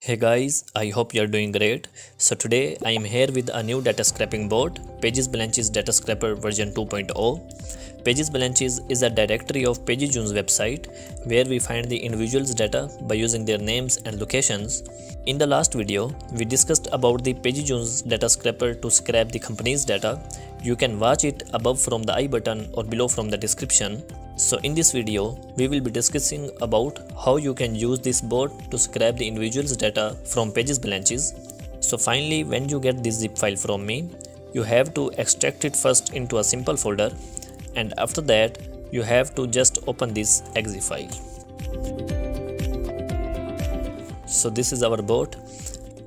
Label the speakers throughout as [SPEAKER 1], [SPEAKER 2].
[SPEAKER 1] Hey guys, I hope you're doing great. So today I am here with a new data scraping board, Pages Blanches Data Scraper version 2.0. Pages Blanches is a directory of PagesBlanches website where we find the individuals' data by using their names and locations. In the last video, we discussed about the PagesBlanches Data Scraper to scrape the company's data. You can watch it above from the I button or below from the description. So in this video, we will be discussing about how you can use this board to scrape the individual's data from Pages Blanches. So finally, when you get this zip file from me, you have to extract it first into a simple folder, and after that, you have to just open this exe file. So this is our board,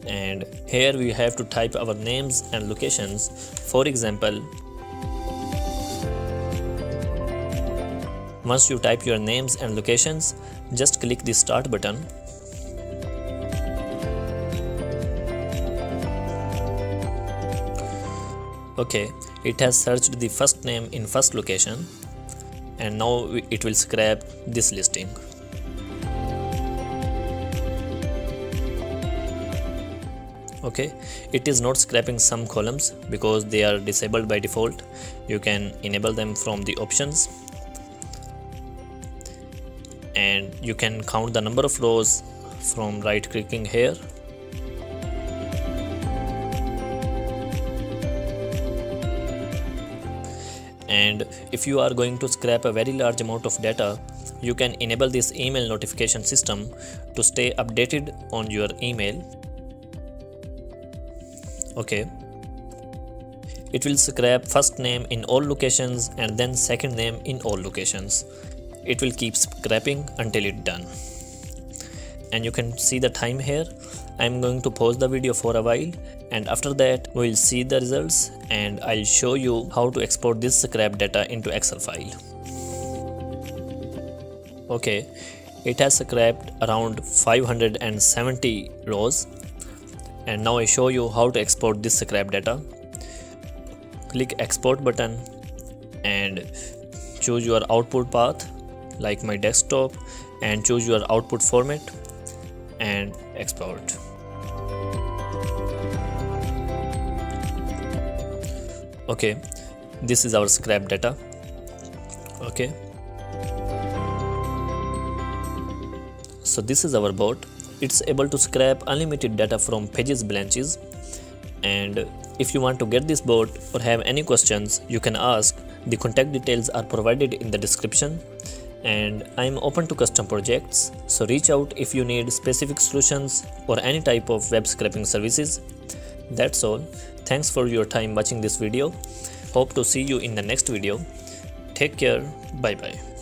[SPEAKER 1] and here we have to type our names and locations. For example, once you type your names and locations, just click the start button. Okay, it has searched the first name in first location, and now it will scrape this listing. Okay, it is not scraping some columns because they are disabled by default. You can enable them from the options, and you can count the number of rows from right clicking here. And if you are going to scrape a very large amount of data, you can enable this email notification system to stay updated on your email. Okay, it will scrape first name in all locations and then second name in all locations. It will keep scraping until it's done. And you can see the time here. I'm going to pause the video for a while, and after that we'll see the results, and I'll show you how to export this scrap data into Excel file. Okay, it has scrapped around 570 rows, and now I show you how to export this scrap data. Click export button and choose your output path like my desktop, and choose your output format and export. Okay, this is our scrap data. Okay, so this is our board. It's able to scrape unlimited data from Pages Blanches, and if you want to get this board or have any questions, you can ask. The contact details are provided in the description, and I'm open to custom projects, so reach out if you need specific solutions or any type of web scraping services. That's all. Thanks for your time watching this video. Hope to see you in the next video. Take care. Bye bye.